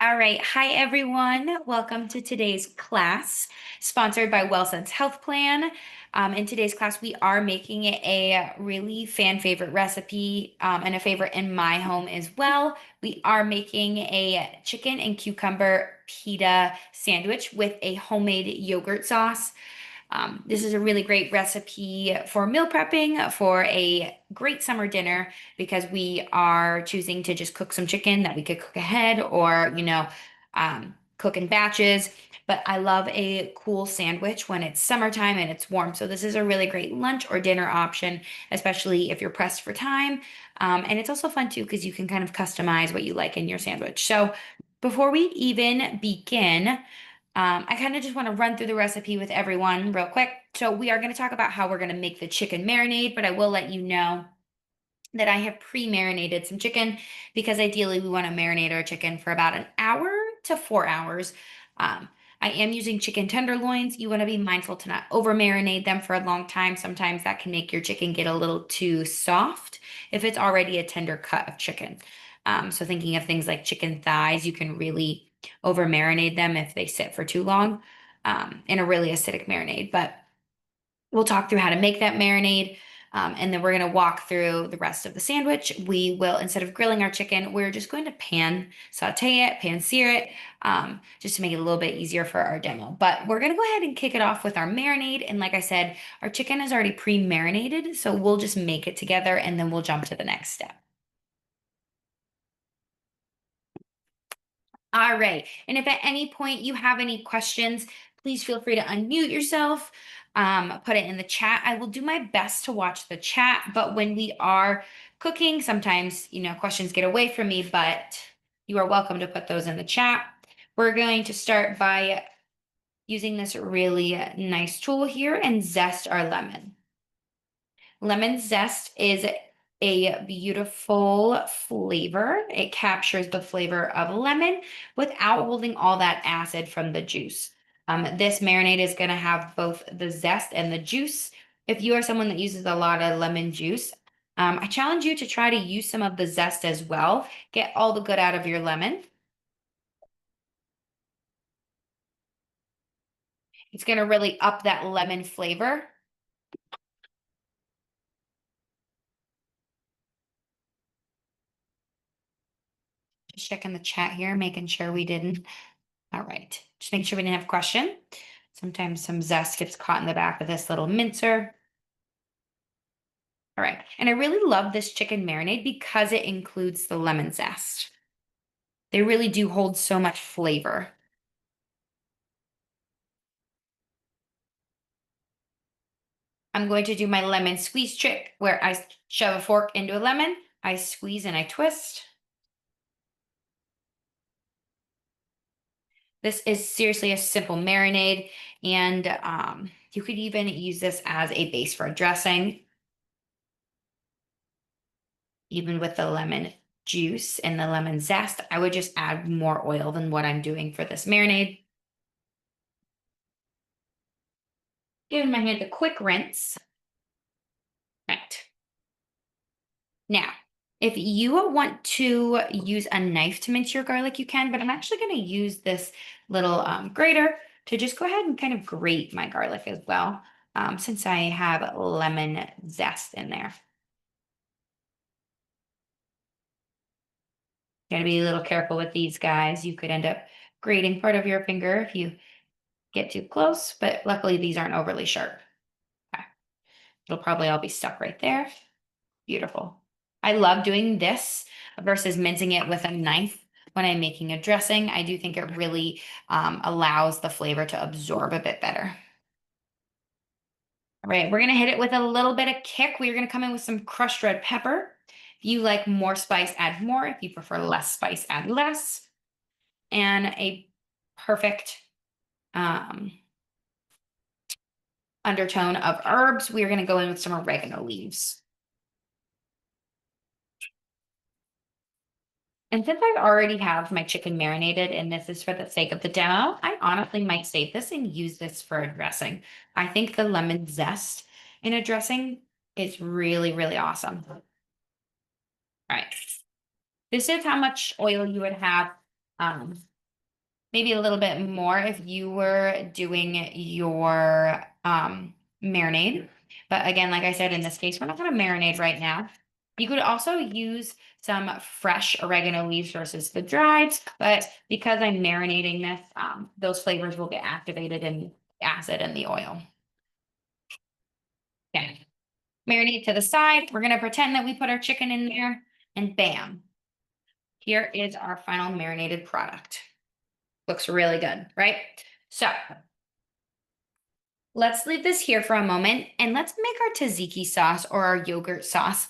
All right. Hi, everyone. Welcome to today's class, sponsored by WellSense Health Plan. In today's class, we are making a really fan favorite recipe and a favorite in my home as well. We are making a chicken and cucumber pita sandwich with a homemade yogurt sauce. This is a really great recipe for meal prepping for a great summer dinner because we are choosing to just cook some chicken that we could cook ahead or, cook in batches. But I love a cool sandwich when it's summertime and it's warm. So this is a really great lunch or dinner option, especially if you're pressed for time. And it's also fun too because you can kind of customize what you like in your sandwich. So before we even begin, I kind of just want to run through the recipe with everyone real quick. So we are going to talk about how we're going to make the chicken marinade, but I will let you know that I have pre-marinated some chicken because ideally we want to marinate our chicken for about an hour to 4 hours. Um, I am using chicken tenderloins. You want to be mindful to not over marinate them for a long time. Sometimes that can make your chicken get a little too soft if it's already a tender cut of chicken. So thinking of things like chicken thighs, you can really over marinate them if they sit for too long in a really acidic marinade. But we'll talk through how to make that marinade. And then we're going to walk through the rest of the sandwich. We will, instead of grilling our chicken, we're just going to saute it, pan sear it, just to make it a little bit easier for our demo. But we're going to go ahead and kick it off with our marinade. And like I said, our chicken is already pre-marinated, so we'll just make it together and then we'll jump to the next step. All right. And if at any point you have any questions, please feel free to unmute yourself, put it in the chat. I will do my best to watch the chat, but when we are cooking, sometimes, questions get away from me, but you are welcome to put those in the chat. We're going to start by using this really nice tool here and zest our lemon. Lemon zest is a beautiful flavor. It captures the flavor of lemon without holding all that acid from the juice. This marinade is going to have both the zest and the juice. If you are someone that uses a lot of lemon juice, I challenge you to try to use some of the zest as well. Get all the good out of your lemon. It's going to really up that lemon flavor. Just checking the chat here, making sure we didn't. All right, just make sure we didn't have a question. Sometimes some zest gets caught in the back of this little mincer. All right, and I really love this chicken marinade because it includes the lemon zest. They really do hold so much flavor. I'm going to do my lemon squeeze trick where I shove a fork into a lemon, I squeeze and I twist. This is seriously a simple marinade, and you could even use this as a base for a dressing. Even with the lemon juice and the lemon zest, I would just add more oil than what I'm doing for this marinade. Giving my hand a quick rinse. Right. Now, if you want to use a knife to mince your garlic, you can, but I'm actually going to use this little grater to just go ahead and kind of grate my garlic as well, since I have lemon zest in there. Got to be a little careful with these guys. You could end up grating part of your finger if you get too close, but luckily these aren't overly sharp. Okay. It'll probably all be stuck right there. Beautiful. I love doing this versus mincing it with a knife when I'm making a dressing. I do think it really allows the flavor to absorb a bit better. All right, we're gonna hit it with a little bit of kick. We're gonna come in with some crushed red pepper. If you like more spice, add more. If you prefer less spice, add less. And a perfect undertone of herbs. We're gonna go in with some oregano leaves. And since I already have my chicken marinated and this is for the sake of the demo, I honestly might save this and use this for a dressing. I think the lemon zest in a dressing is really, really awesome. All right. This is how much oil you would have Um, maybe a little bit more if you were doing your marinade. But again, like I said, in this case, we're not going to marinate right now. You could also use some fresh oregano leaves versus the dried, but because I'm marinating this, those flavors will get activated in acid in the oil. Okay, marinate to the side. We're going to pretend that we put our chicken in there, and bam, here is our final marinated product. Looks really good, right? So let's leave this here for a moment and let's make our tzatziki sauce or our yogurt sauce.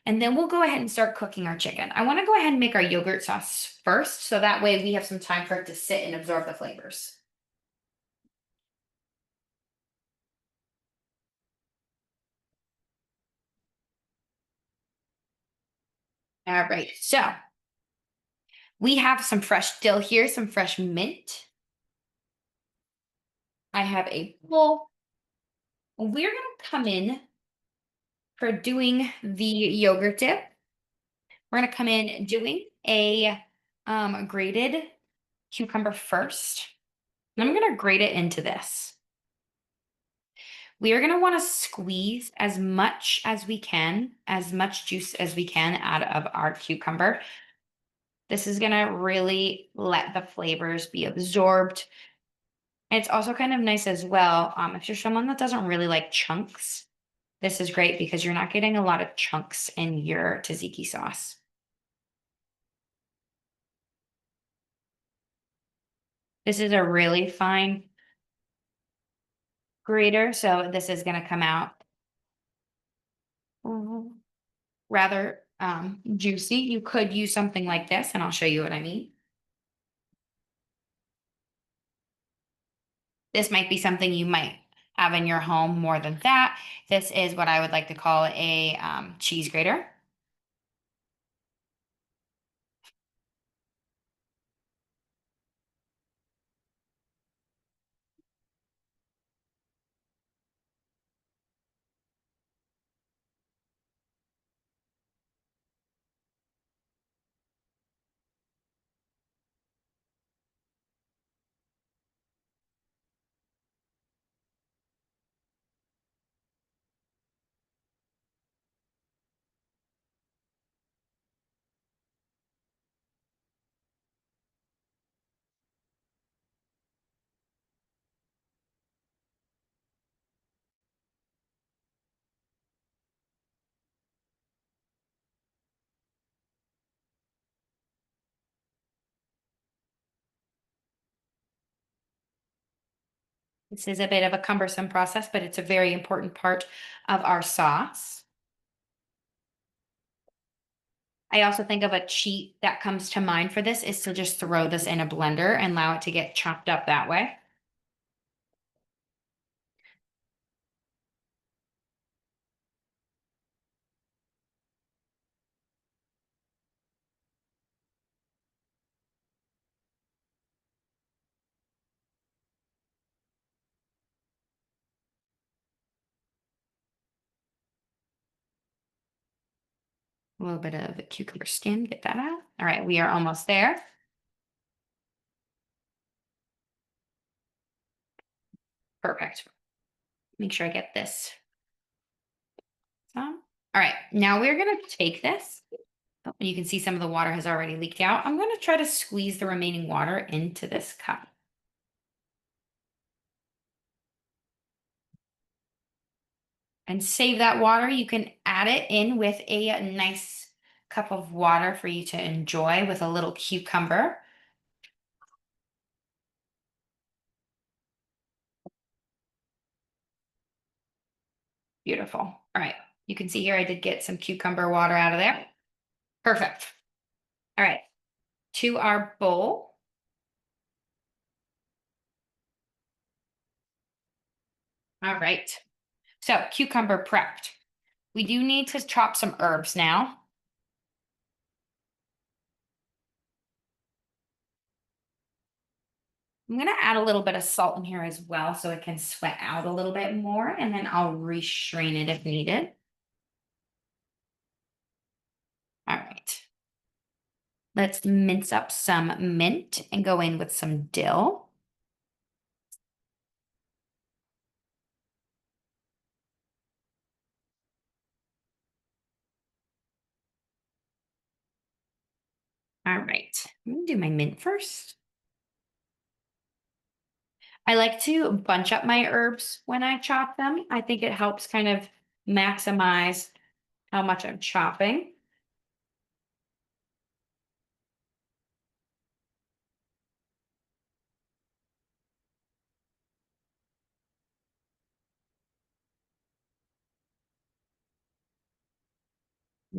And then we'll go ahead and start cooking our chicken. I want to go ahead and make our yogurt sauce first, so that way we have some time for it to sit and absorb the flavors. All right, so we have some fresh dill here, some fresh mint. I have a bowl. We're going to come in for doing the yogurt dip. We're going to come in doing a grated cucumber first. And I'm going to grate it into this. We are going to want to squeeze as much as we can, as much juice as we can out of our cucumber. This is going to really let the flavors be absorbed. And it's also kind of nice as well. If you're someone that doesn't really like chunks, this is great because you're not getting a lot of chunks in your tzatziki sauce. This is a really fine grater, so this is going to come out rather juicy. You could use something like this, and I'll show you what I mean. This might be something you might have in your home more than that. This is what I would like to call a cheese grater. This is a bit of a cumbersome process, but it's a very important part of our sauce. I also think of a cheat that comes to mind for this is to just throw this in a blender and allow it to get chopped up that way. A little bit of cucumber skin, get that out. All right, we are almost there. Perfect. Make sure I get this. All right, now we're gonna take this. Oh, you can see some of the water has already leaked out. I'm gonna try to squeeze the remaining water into this cup. And save that water. You can add it in with a nice cup of water for you to enjoy with a little cucumber. Beautiful. All right. You can see here I did get some cucumber water out of there. Perfect. All right. To our bowl. All right. So cucumber prepped. We do need to chop some herbs now. I'm going to add a little bit of salt in here as well so it can sweat out a little bit more, and then I'll restrain it if needed. All right. Let's mince up some mint and go in with some dill. All right, I'm gonna do my mint first. I like to bunch up my herbs when I chop them. I think it helps kind of maximize how much I'm chopping.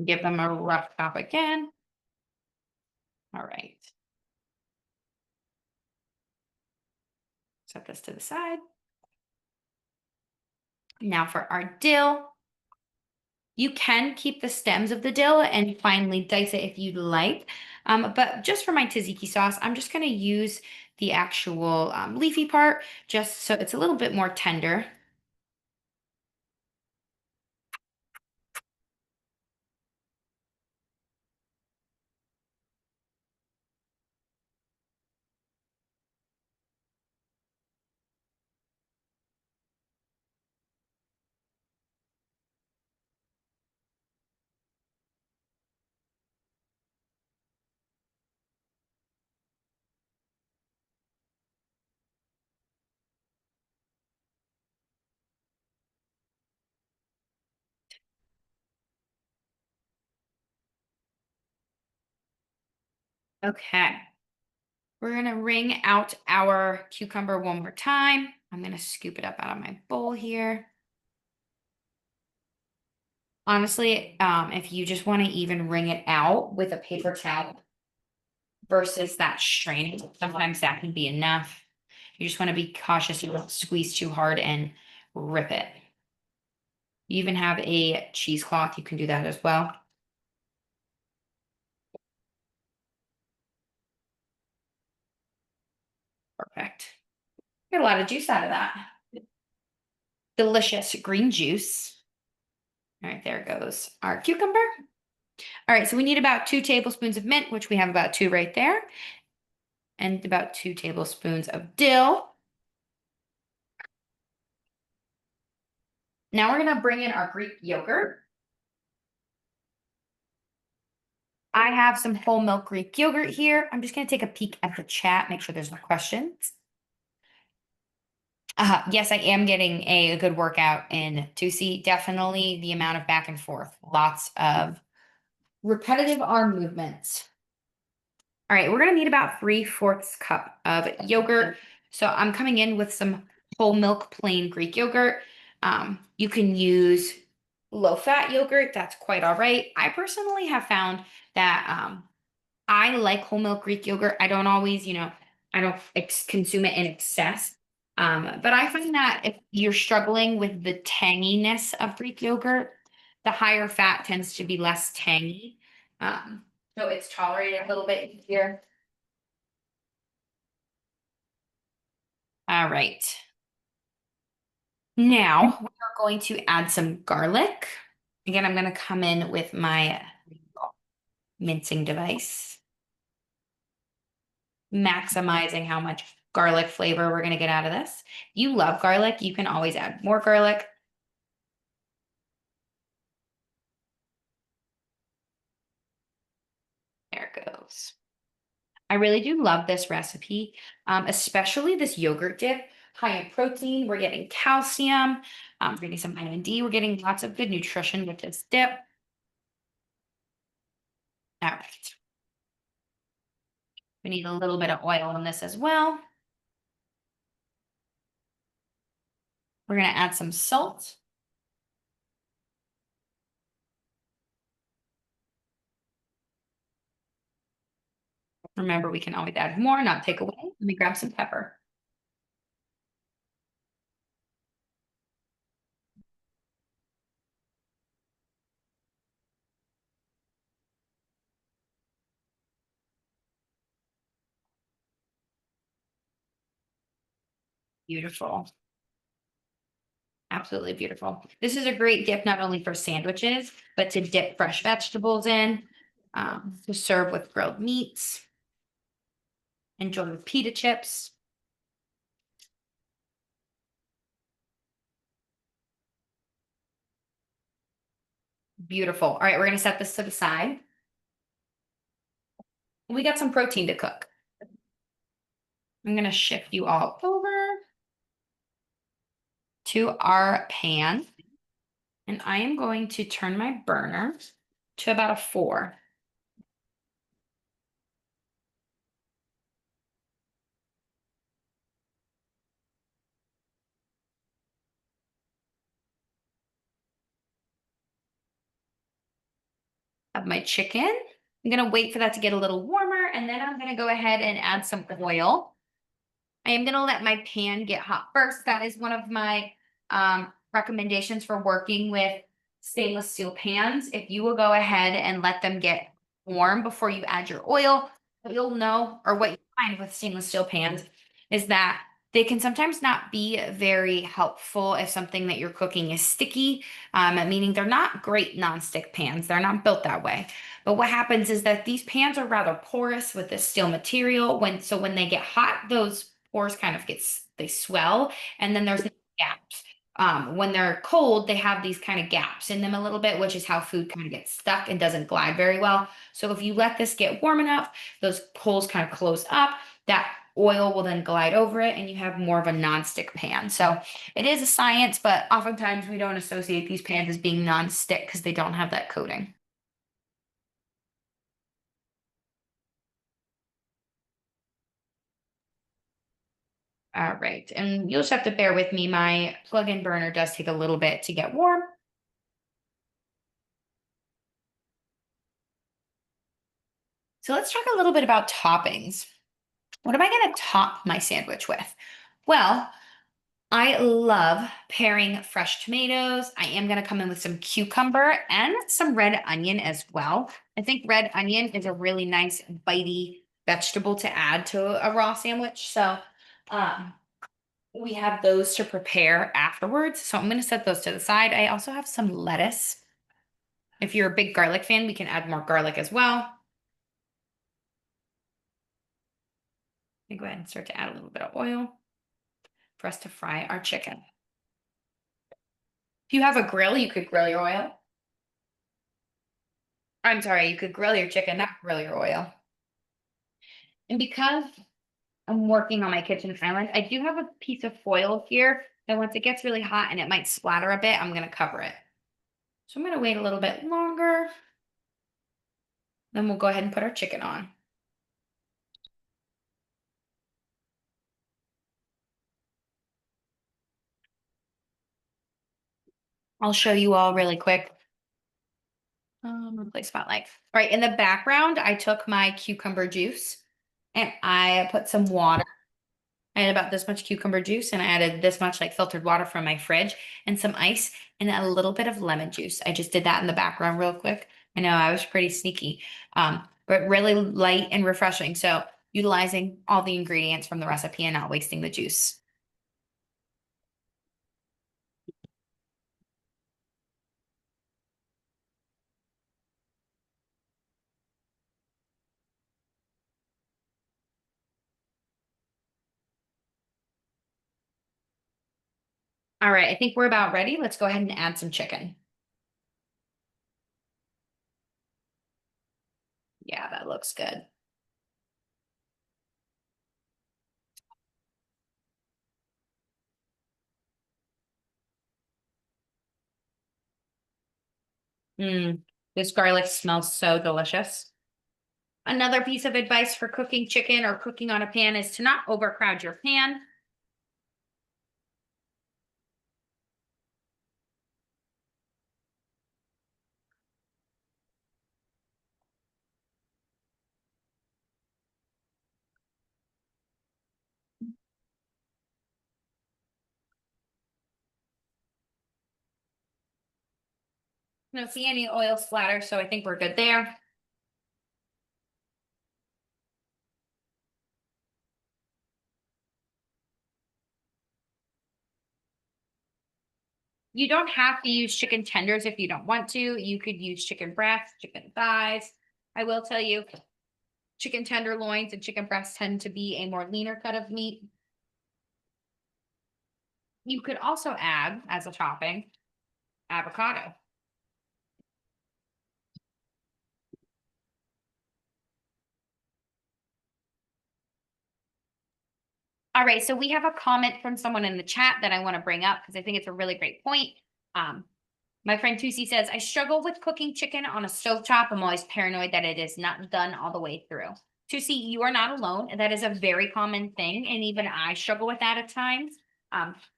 Give them a rough chop again. All right. Set this to the side. Now for our dill. You can keep the stems of the dill and finely dice it if you'd like. But just for my tzatziki sauce, I'm just going to use the actual leafy part just so it's a little bit more tender. Okay. We're going to wring out our cucumber one more time. I'm going to scoop it up out of my bowl here. Honestly, if you just want to even wring it out with a paper towel versus that straining, sometimes that can be enough. You just want to be cautious you don't squeeze too hard and rip it. You even have a cheesecloth, you can do that as well. Perfect. Get a lot of juice out of that. Delicious green juice. All right, there goes our cucumber. All right, so we need about 2 tablespoons of mint, which we have about 2 right there, and about 2 tablespoons of dill. Now we're gonna bring in our Greek yogurt. I have some whole milk Greek yogurt here. I'm just gonna take a peek at the chat, make sure there's no questions. Yes, I am getting a good workout in Tusi. Definitely the amount of back and forth. Lots of repetitive arm movements. All right, we're gonna need about 3/4 cup of yogurt. So I'm coming in with some whole milk plain Greek yogurt. You can use low fat yogurt. That's quite all right. I personally have found that I like whole milk Greek yogurt. I don't always, I don't consume it in excess. But I find that if you're struggling with the tanginess of Greek yogurt, the higher fat tends to be less tangy. So it's tolerated a little bit easier. All right. Now we are going to add some garlic. Again, I'm going to come in with my mincing device, maximizing how much garlic flavor we're going to get out of this. If you love garlic, you can always add more garlic. There it goes. I really do love this recipe, especially this yogurt dip. High in protein, we're getting calcium, we're getting some vitamin D, we're getting lots of good nutrition with this dip. All right. We need a little bit of oil in this as well. We're going to add some salt. Remember, we can always add more, not take away. Let me grab some pepper. Beautiful. Absolutely beautiful. This is a great dip, not only for sandwiches, but to dip fresh vegetables in. to serve with grilled meats. Enjoy with pita chips. Beautiful. All right, we're going to set this to the side. We got some protein to cook. I'm going to shift you all over to our pan. And I am going to turn my burner to about a 4. Have my chicken. I'm going to wait for that to get a little warmer, and then I'm going to go ahead and add some oil. I am going to let my pan get hot first. That is one of my recommendations for working with stainless steel pans. If you will go ahead and let them get warm before you add your oil, what you'll know, or what you find with stainless steel pans, is that they can sometimes not be very helpful if something that you're cooking is sticky, meaning they're not great nonstick pans. They're not built that way. But what happens is that these pans are rather porous with this steel material. When they get hot, those pores kind of they swell, and then there's gaps. When they're cold, they have these kind of gaps in them a little bit, which is how food kind of gets stuck and doesn't glide very well. So if you let this get warm enough, those holes kind of close up, that oil will then glide over it, and you have more of a nonstick pan. So it is a science, but oftentimes we don't associate these pans as being nonstick because they don't have that coating. All right, and you'll just have to bear with me. My plug-in burner does take a little bit to get warm. So let's talk a little bit about toppings. What am I going to top my sandwich with? Well, I love pairing fresh tomatoes. I am going to come in with some cucumber and some red onion as well. I think red onion is a really nice bitey vegetable to add to a raw sandwich. So um, we have those to prepare afterwards. So I'm going to set those to the side. I also have some lettuce. If you're a big garlic fan, we can add more garlic as well. Go ahead and start to add a little bit of oil for us to fry our chicken. If you have a grill, you could grill your oil. I'm sorry, you could grill your chicken, not grill your oil. And because I'm working on my kitchen island, I do have a piece of foil here that once it gets really hot and it might splatter a bit, I'm going to cover it. So I'm going to wait a little bit longer. Then we'll go ahead and put our chicken on. I'll show you all really quick. Replace spotlight. All right, in the background, I took my cucumber juice and I put some water. I had about this much cucumber juice, and I added this much like filtered water from my fridge and some ice and a little bit of lemon juice. I just did that in the background real quick. I know I was pretty sneaky, but really light and refreshing. So utilizing all the ingredients from the recipe and not wasting the juice. All right, I think we're about ready. Let's go ahead and add some chicken. Yeah, that looks good. This garlic smells so delicious. Another piece of advice for cooking chicken or cooking on a pan is to not overcrowd your pan. I don't see any oil splatter, so I think we're good there. You don't have to use chicken tenders if you don't want to. You could use chicken breasts, chicken thighs. I will tell you, chicken tenderloins and chicken breasts tend to be a more leaner cut of meat. You could also add, as a topping, avocado. All right, so we have a comment from someone in the chat that I want to bring up because I think it's a really great point. Um, My friend Tusi says, I struggle with cooking chicken on a stovetop. I'm always paranoid that it is not done all the way through. Tusi, you are not alone. That is a very common thing. And even I struggle with that at times.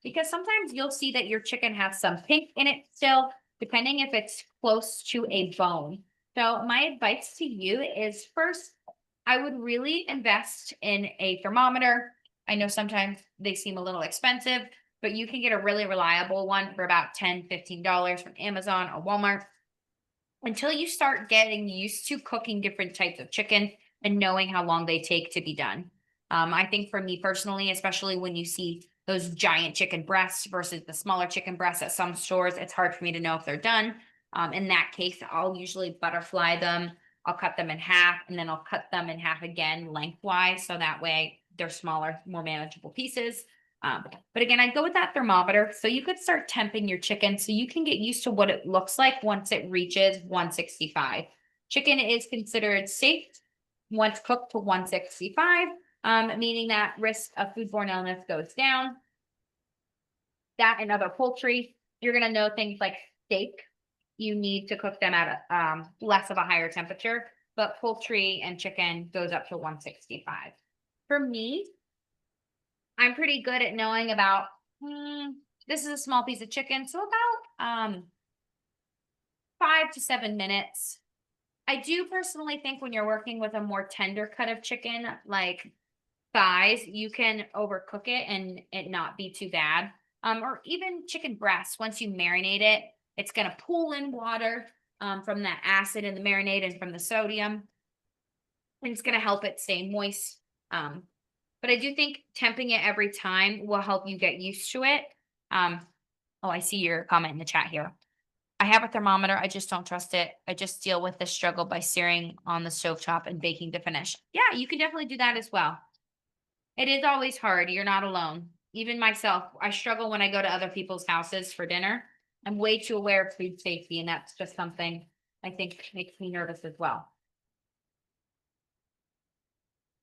Because sometimes you'll see that your chicken has some pink in it still, depending if it's close to a bone. So my advice to you is first, I would really invest in a thermometer. I know sometimes they seem a little expensive, but you can get a really reliable one for about $10, $15 from Amazon or Walmart until you start getting used to cooking different types of chicken and knowing how long they take to be done. I think for me personally, especially when you see those giant chicken breasts versus the smaller chicken breasts at some stores, it's hard for me to know if they're done. In that case, I'll usually butterfly them. I'll cut them in half and then I'll cut them in half again lengthwise. So that way they're smaller, more manageable pieces. But again, I'd go with that thermometer. So you could start temping your chicken so you can get used to what it looks like once it reaches 165. Chicken is considered safe once cooked to 165, meaning that risk of foodborne illness goes down. That and other poultry, you're going to know things like steak. You need to cook them at less of a higher temperature, but poultry and chicken goes up to 165. For me, I'm pretty good at knowing about, this is a small piece of chicken, so about 5 to 7 minutes. I do personally think when you're working with a more tender cut of chicken, like thighs, you can overcook it and it not be too bad. Or even chicken breasts, once you marinate it, it's going to pull in water from that acid in the marinade and from the sodium. And it's going to help it stay moist. But I do think temping it every time will help you get used to it. Oh, I see your comment in the chat here. I have a thermometer. I just don't trust it. I just deal with the struggle by searing on the stovetop and baking to finish. Yeah, you can definitely do that as well. It is always hard. You're not alone. Even myself, I struggle when I go to other people's houses for dinner. I'm way too aware of food safety, and that's just something I think makes me nervous as well.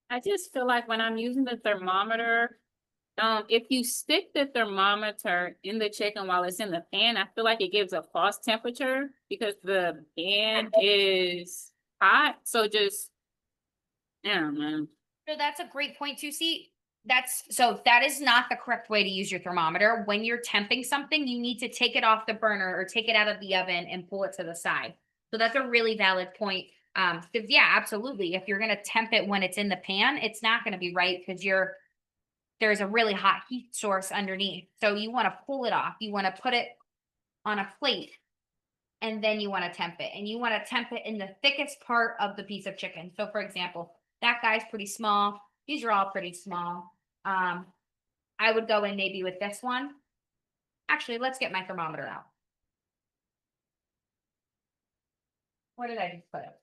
I just feel like when I'm using the thermometer, if you stick the thermometer in the chicken while it's in the pan, I feel like it gives a false temperature because the pan is hot. So just, I don't know. So that's a great point to see. That is not the correct way to use your thermometer. When you're temping something, you need to take it off the burner or take it out of the oven and pull it to the side. So that's a really valid point. Because yeah, absolutely. If you're gonna temp it when it's in the pan, it's not gonna be right because there's a really hot heat source underneath. So you want to pull it off. You want to put it on a plate and then you want to temp it. And you want to temp it in the thickest part of the piece of chicken. So for example, that guy's pretty small. These are all pretty small. I would go in maybe with this one. Actually, let's get my thermometer out. What did I just put it?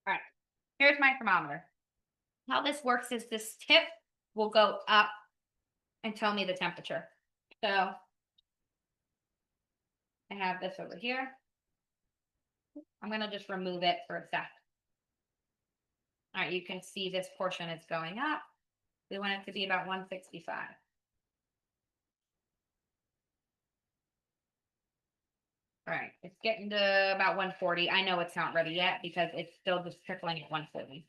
All right, here's my thermometer. How this works is this tip will go up and tell me the temperature. So I have this over here. I'm going to just remove it for a sec. All right, you can see this portion is going up. We want it to be about 165. All right, it's getting to about 140. I know it's not ready yet because it's still just trickling at 140.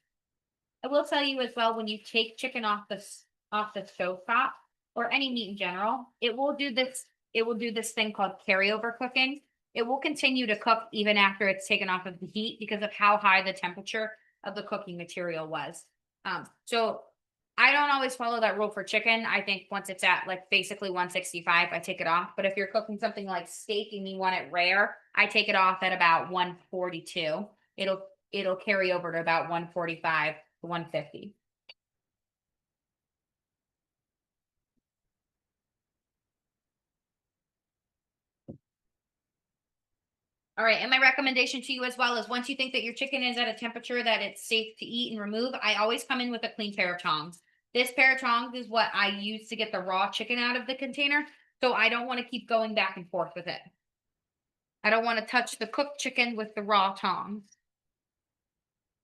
I will tell you as well, when you take chicken off the stove top or any meat in general, it will do this thing called carryover cooking. It will continue to cook even after it's taken off of the heat because of how high the temperature of the cooking material was. So I don't always follow that rule for chicken. I think once it's at like basically 165, I take it off. But if you're cooking something like steak and you want it rare, I take it off at about 142. It'll it'll carry over to about 145 to 150. All right, and my recommendation to you as well is once you think that your chicken is at a temperature that it's safe to eat and remove, I always come in with a clean pair of tongs. This pair of tongs is what I use to get the raw chicken out of the container, so I don't want to keep going back and forth with it. I don't want to touch the cooked chicken with the raw tongs.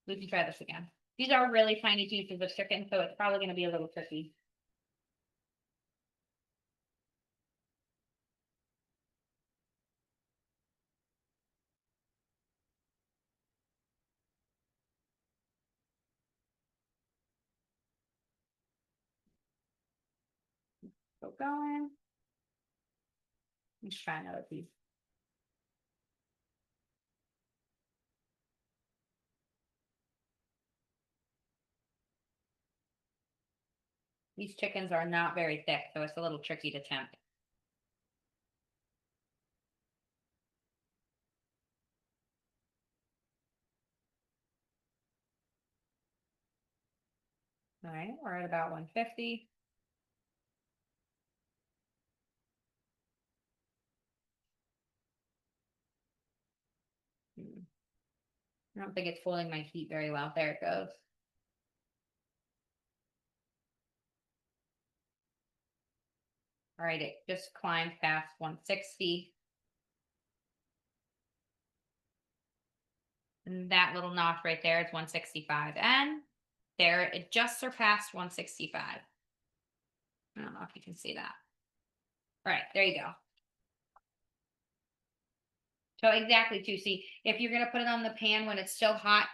We can try this again. These are really tiny pieces of chicken, so it's probably going to be a little tricky. Go going. Let's try another piece. These chickens are not very thick, so it's a little tricky to temp. All right, we're at about 150. I don't think it's holding my heat very well. There it goes. All right, it just climbed past 160. And that little notch right there is 165. And there, it just surpassed 165. I don't know if you can see that. All right, there you go. So exactly too. See, if you're gonna put it on the pan when it's still hot,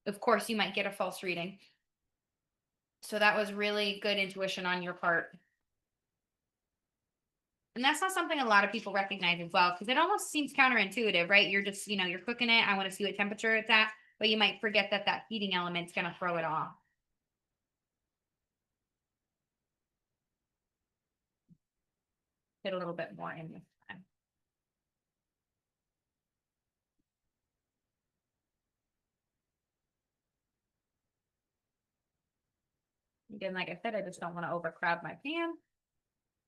of course you might get a false reading. So that was really good intuition on your part. And that's not something a lot of people recognize as well, because it almost seems counterintuitive, right? You're just, you're cooking it. I want to see what temperature it's at, but you might forget that that heating element's going to throw it off. Put a little bit more in this time. Again, like I said, I just don't want to overcrowd my pan.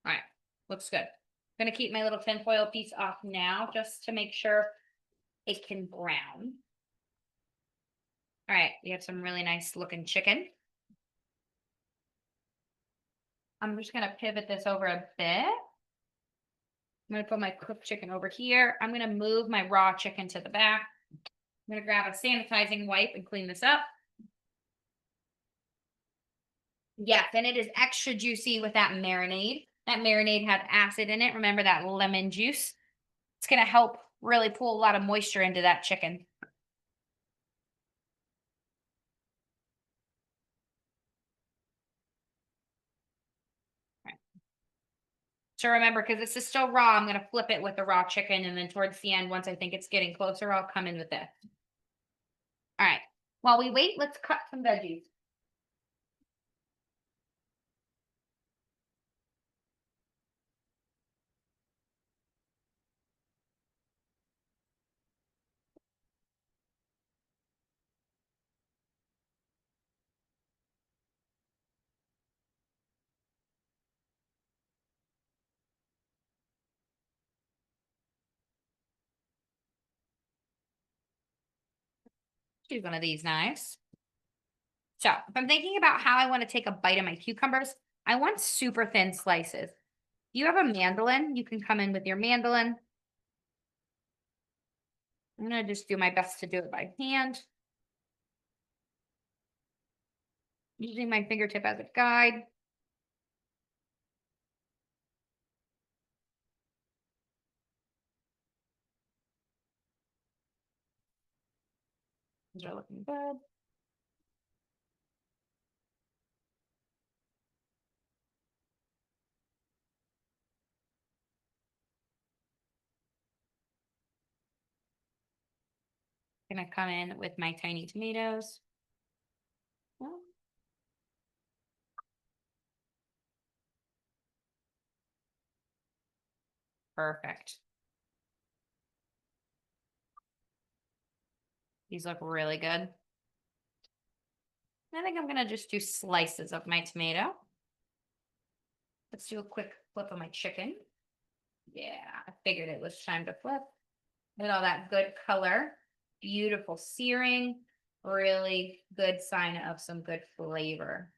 All right, looks good. I'm going to keep my little tinfoil piece off now just to make sure it can brown. All right, we have some really nice looking chicken. I'm just going to pivot this over a bit. I'm going to put my cooked chicken over here. I'm going to move my raw chicken to the back. I'm going to grab a sanitizing wipe and clean this up. Yes, and it is extra juicy with that marinade. That marinade had acid in it. Remember that lemon juice? It's going to help really pull a lot of moisture into that chicken. So remember, because this is still raw, I'm going to flip it with the raw chicken. And then towards the end, once I think it's getting closer, I'll come in with this. All right. While we wait, let's cut some veggies. Choose one of these knives. So if I'm thinking about how I want to take a bite of my cucumbers, I want super thin slices. If you have a mandolin, you can come in with your mandolin. I'm going to just do my best to do it by hand. Using my fingertip as a guide. These are looking good. Gonna come in with my tiny tomatoes. Oh, perfect. These look really good. I think I'm gonna just do slices of my tomato. Let's do a quick flip of my chicken. Yeah, I figured it was time to flip. Look at all that good color. Beautiful searing. Really good sign of some good flavor.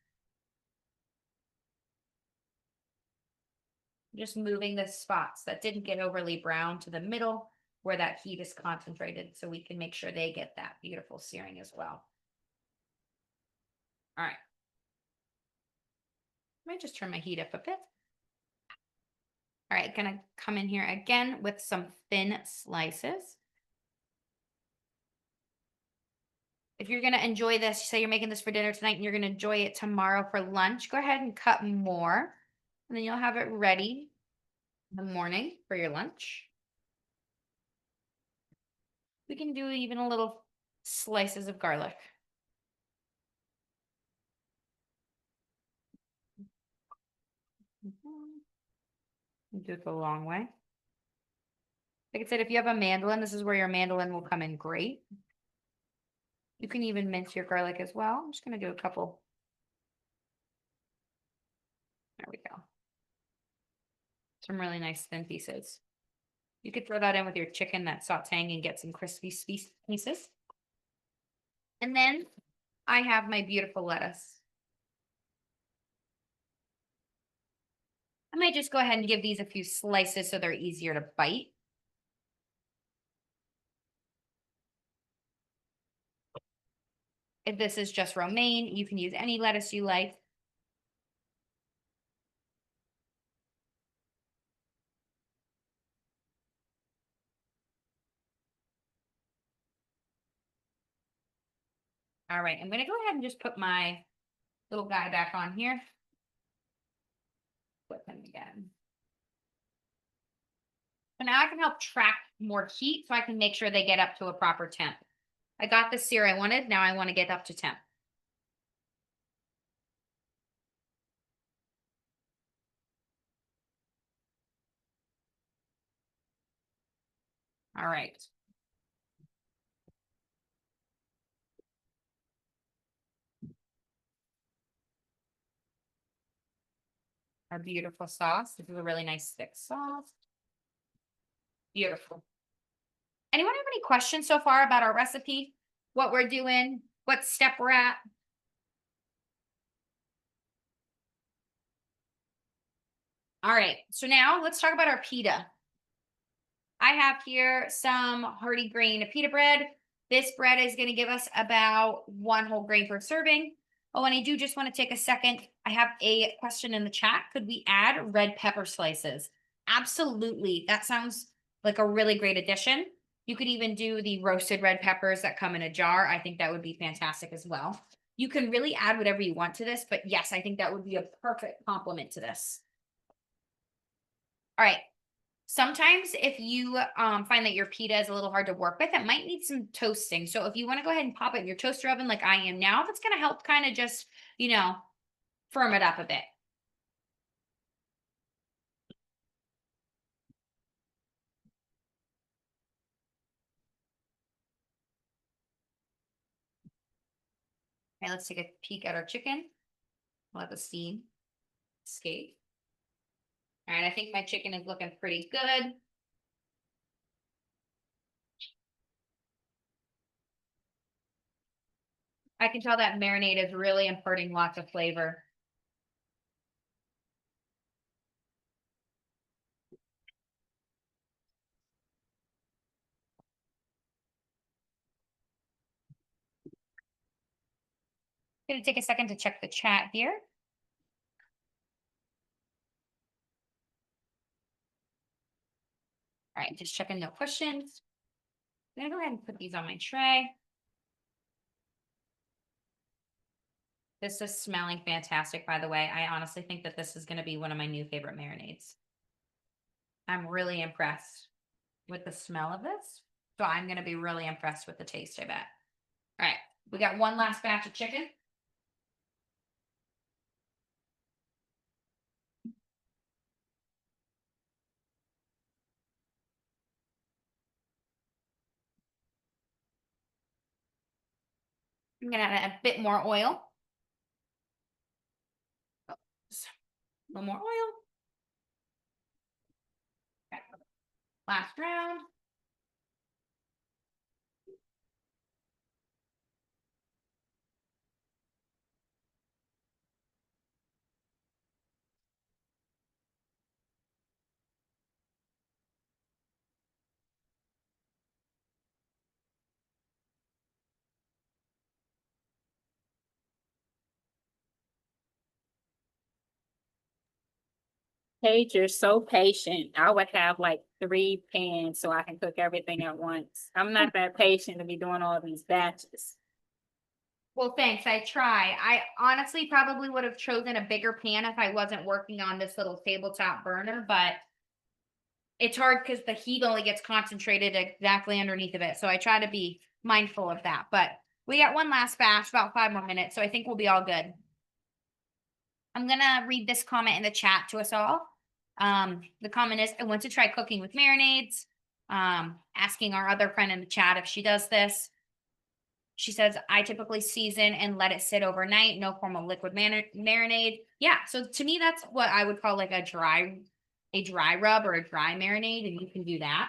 Just moving the spots that didn't get overly brown to the middle where that heat is concentrated so we can make sure they get that beautiful searing as well. All right. I might just turn my heat up a bit. All right, gonna come in here again with some thin slices. If you're gonna enjoy this, say you're making this for dinner tonight and you're gonna enjoy it tomorrow for lunch, go ahead and cut more. And then you'll have it ready in the morning for your lunch. We can do even a little slices of garlic. Do it the long way. Like I said, if you have a mandolin, this is where your mandolin will come in great. You can even mince your garlic as well. I'm just going to do a couple. There we go. Some really nice thin pieces. You could throw that in with your chicken that's sauteing and get some crispy pieces. And then I have my beautiful lettuce. I might just go ahead and give these a few slices so they're easier to bite. If this is just romaine, you can use any lettuce you like. All right, I'm going to go ahead and just put my little guy back on here. Flip him again. So now I can help track more heat so I can make sure they get up to a proper temp. I got the sear I wanted. Now I want to get up to temp. All right. Our beautiful sauce. This is a really nice thick sauce. Beautiful. Anyone have any questions so far about our recipe? What we're doing? What step we're at? All right. So now let's talk about our pita. I have here some hearty grain pita bread. This bread is going to give us about 1 whole grain per serving. Oh, and I do just want to take a second. I have a question in the chat. Could we add red pepper slices? Absolutely. That sounds like a really great addition. You could even do the roasted red peppers that come in a jar. I think that would be fantastic as well. You can really add whatever you want to this, but yes, I think that would be a perfect complement to this. All right. Sometimes if you find that your pita is a little hard to work with, it might need some toasting. So if you want to go ahead and pop it in your toaster oven like I am now, that's going to help kind of just, firm it up a bit. Okay, let's take a peek at our chicken. Let the steam escape. All right, I think my chicken is looking pretty good. I can tell that marinade is really imparting lots of flavor. Gonna take a second to check the chat here. All right, just checking no questions. I'm gonna go ahead and put these on my tray. This is smelling fantastic, by the way. I honestly think that this is going to be one of my new favorite marinades. I'm really impressed with the smell of this. So I'm going to be really impressed with the taste, I bet. All right, we got one last batch of chicken. I'm going to add a bit more oil. little more oil. Okay. Last round. Paige, you're so patient. I would have like 3 pans so I can cook everything at once. I'm not that patient to be doing all these batches. Well, thanks. I try. I honestly probably would have chosen a bigger pan if I wasn't working on this little tabletop burner, but it's hard because the heat only gets concentrated exactly underneath of it. So I try to be mindful of that. But we got one last batch, about 5 more minutes. So I think we'll be all good. I'm going to read this comment in the chat to us all. The comment is, I want to try cooking with marinades. Asking our other friend in the chat if she does this. She says, I typically season and let it sit overnight, no formal liquid marinade. Yeah, so to me, that's what I would call like a dry rub or a dry marinade, and you can do that.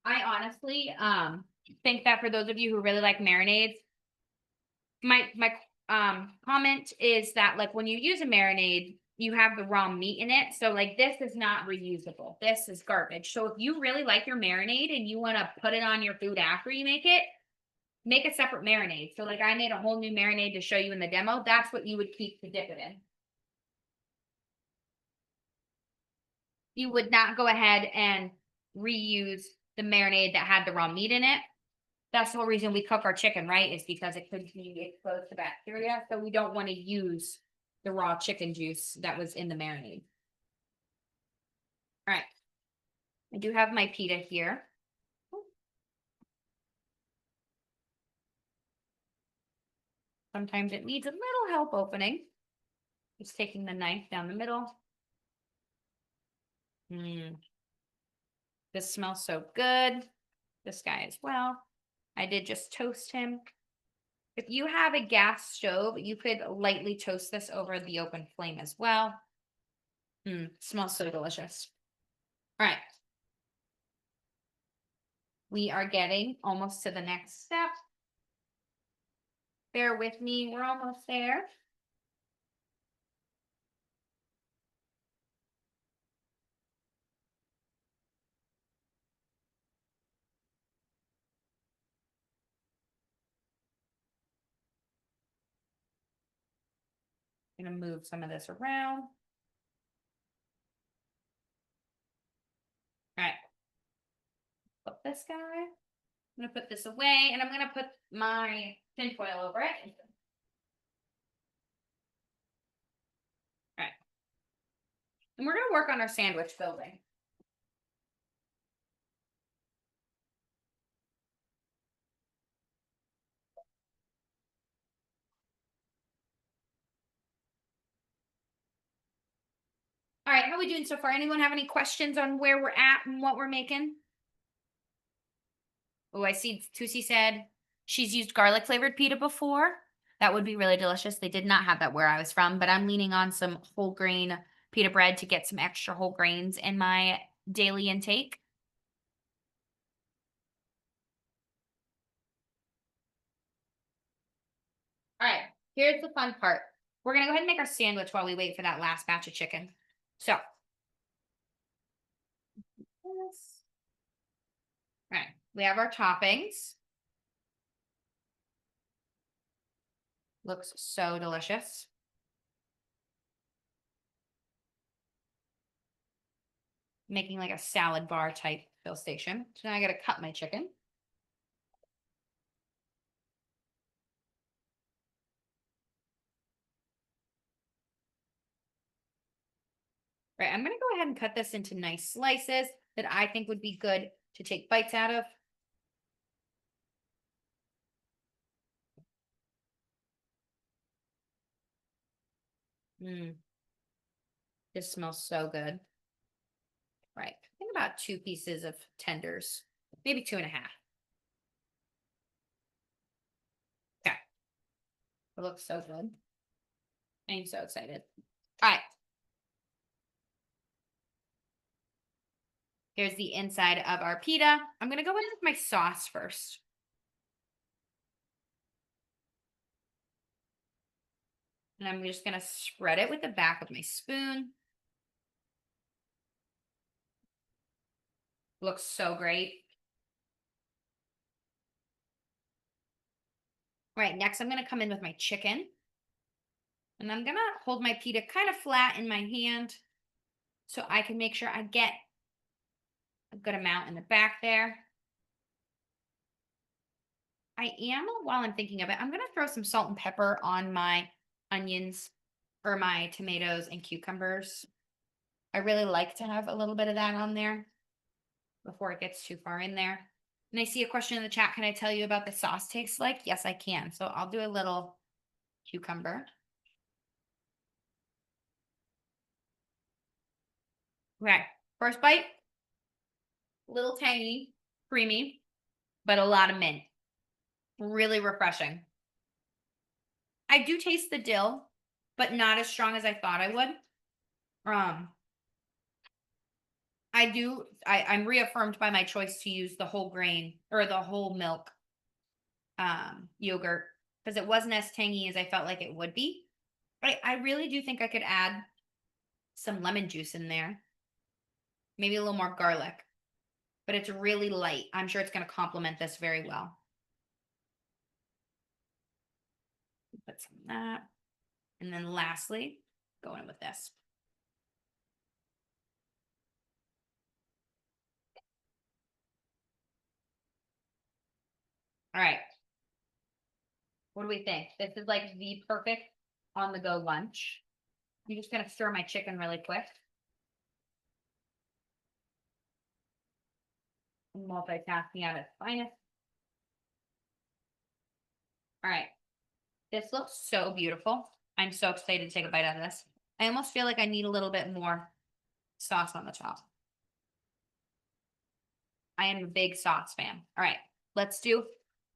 I honestly think that for those of you who really like marinades, my comment is that like when you use a marinade, you have the raw meat in it. So like this is not reusable. This is garbage. So if you really like your marinade and you want to put it on your food after you make it, make a separate marinade. So like I made a whole new marinade to show you in the demo. That's what you would keep to dip it in. You would not go ahead and reuse the marinade that had the raw meat in it. That's the whole reason we cook our chicken, right? Is because it could be exposed to bacteria. So we don't want to use the raw chicken juice that was in the marinade. All right. I do have my pita here. Sometimes it needs a little help opening. Just taking the knife down the middle. This smells so good. This guy as well. I did just toast him. If you have a gas stove, you could lightly toast this over the open flame as well. Smells so delicious. All right. We are getting almost to the next step. Bear with me, we're almost there. I'm gonna move some of this around. All right. Put this guy. I'm gonna put this away and I'm gonna put my tinfoil over it. All right. And we're gonna work on our sandwich building. All right, how are we doing so far? Anyone have any questions on where we're at and what we're making? Oh, I see Tusi said she's used garlic flavored pita before. That would be really delicious. They did not have that where I was from, but I'm leaning on some whole grain pita bread to get some extra whole grains in my daily intake. All right, here's the fun part. We're gonna go ahead and make our sandwich while we wait for that last batch of chicken. So, all right, we have our toppings. Looks so delicious. Making like a salad bar type fill station. So now I gotta cut my chicken. Right, I'm gonna go ahead and cut this into nice slices that I think would be good to take bites out of. This smells so good. Right, I think about 2 pieces of tenders, maybe 2.5. Okay, it looks so good. I'm so excited. All right. Here's the inside of our pita. I'm going to go in with my sauce first. And I'm just going to spread it with the back of my spoon. Looks so great. All right, next I'm going to come in with my chicken. And I'm going to hold my pita kind of flat in my hand so I can make sure I get a good amount in the back there. While I'm thinking of it, I'm going to throw some salt and pepper on my onions or my tomatoes and cucumbers. I really like to have a little bit of that on there before it gets too far in there. And I see a question in the chat. Can I tell you about the sauce tastes like? Yes, I can. So I'll do a little cucumber. Okay, first bite, a little tangy, creamy, but a lot of mint. Really refreshing. I do taste the dill, but not as strong as I thought I would. I'm reaffirmed by my choice to use the whole grain or the whole milk yogurt because it wasn't as tangy as I felt like it would be. I really do think I could add some lemon juice in there, maybe a little more garlic, but it's really light. I'm sure it's going to complement this very well. Put some of that. And then lastly, go in with this. All right. What do we think? This is like the perfect on the go lunch. I'm just going to stir my chicken really quick. Multitasking at its finest. All right. This looks so beautiful. I'm so excited to take a bite out of this. I almost feel like I need a little bit more sauce on the top. I am a big sauce fan. All right, let's do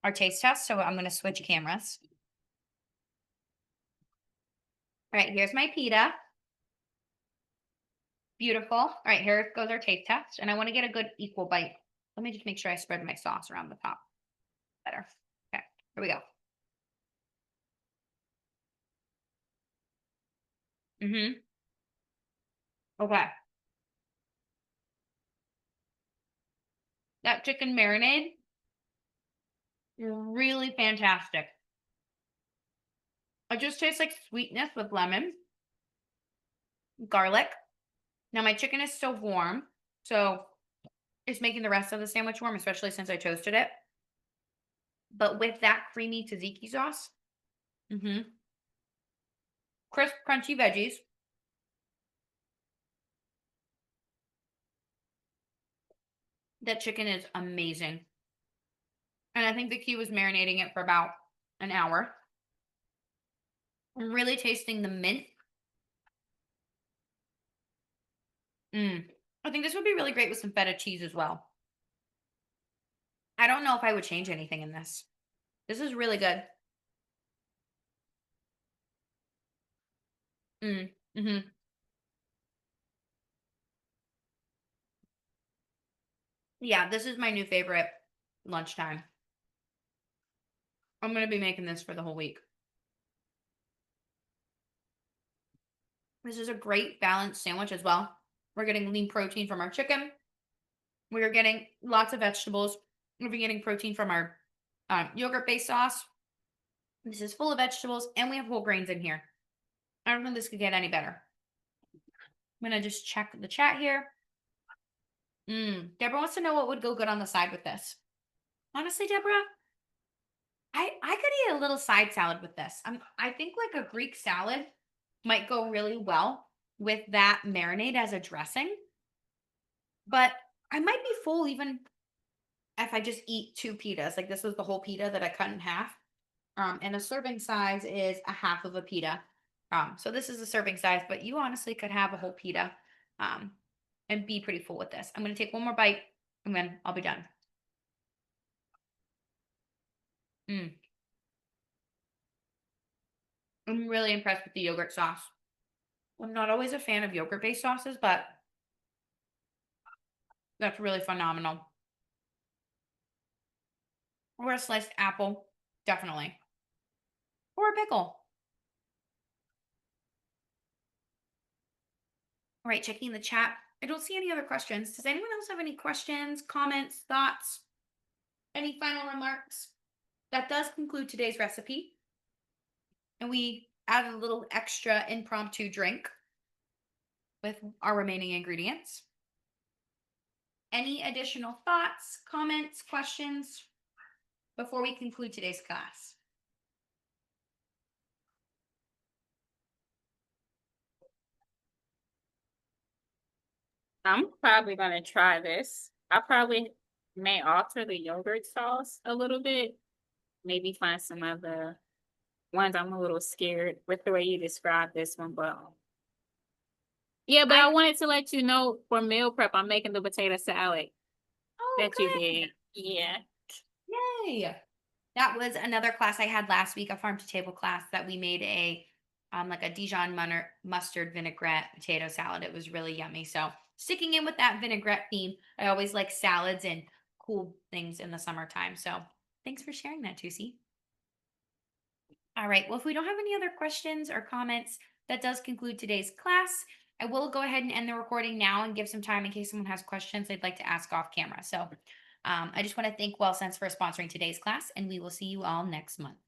our taste test. So I'm going to switch cameras. All right, here's my pita. Beautiful. All right, here goes our taste test. And I want to get a good equal bite. Let me just make sure I spread my sauce around the top better. Okay, here we go. Okay. That chicken marinade, really fantastic. It just tastes like sweetness with lemon, garlic. Now my chicken is still warm, so it's making the rest of the sandwich warm, especially since I toasted it. But with that creamy tzatziki sauce, crisp, crunchy veggies. That chicken is amazing. And I think the key was marinating it for about an hour. I'm really tasting the mint. I think this would be really great with some feta cheese as well. I don't know if I would change anything in this. This is really good. Yeah, this is my new favorite lunchtime. I'm going to be making this for the whole week. This is a great balanced sandwich as well. We're getting lean protein from our chicken. We're getting lots of vegetables. We're getting protein from our yogurt-based sauce. This is full of vegetables, and we have whole grains in here. I don't think this could get any better. I'm going to just check the chat here. Deborah wants to know what would go good on the side with this. Honestly, Deborah, I could eat a little side salad with this. I think like a Greek salad might go really well with that marinade as a dressing. But I might be full even if I just eat 2 pitas. Like this was the whole pita that I cut in half. And a serving size is a half of a pita. So this is a serving size, but you honestly could have a whole pita and be pretty full with this. I'm going to take one more bite and then I'll be done. I'm really impressed with the yogurt sauce. I'm not always a fan of yogurt-based sauces, but that's really phenomenal. Or a sliced apple, definitely. Or a pickle. All right, checking the chat. I don't see any other questions. Does anyone else have any questions, comments, thoughts, any final remarks? That does conclude today's recipe. And we added a little extra impromptu drink with our remaining ingredients. Any additional thoughts, comments, questions before we conclude today's class? I'm probably gonna try this. I probably may alter the yogurt sauce a little bit. Maybe find some other ones. I'm a little scared with the way you described this one, but yeah, but I I wanted to let you know for meal prep, I'm making the potato salad Oh, that you good. did. Yeah. Yay. That was another class I had last week, a farm to table class that we made a like a Dijon mustard vinaigrette potato salad. It was really yummy. So sticking in with that vinaigrette theme, I always like salads and cool things in the summertime. So thanks for sharing that, Tusi. All right. Well, if we don't have any other questions or comments, that does conclude today's class. I will go ahead and end the recording now and give some time in case someone has questions they'd like to ask off camera. So I just want to thank WellSense for sponsoring today's class, and we will see you all next month.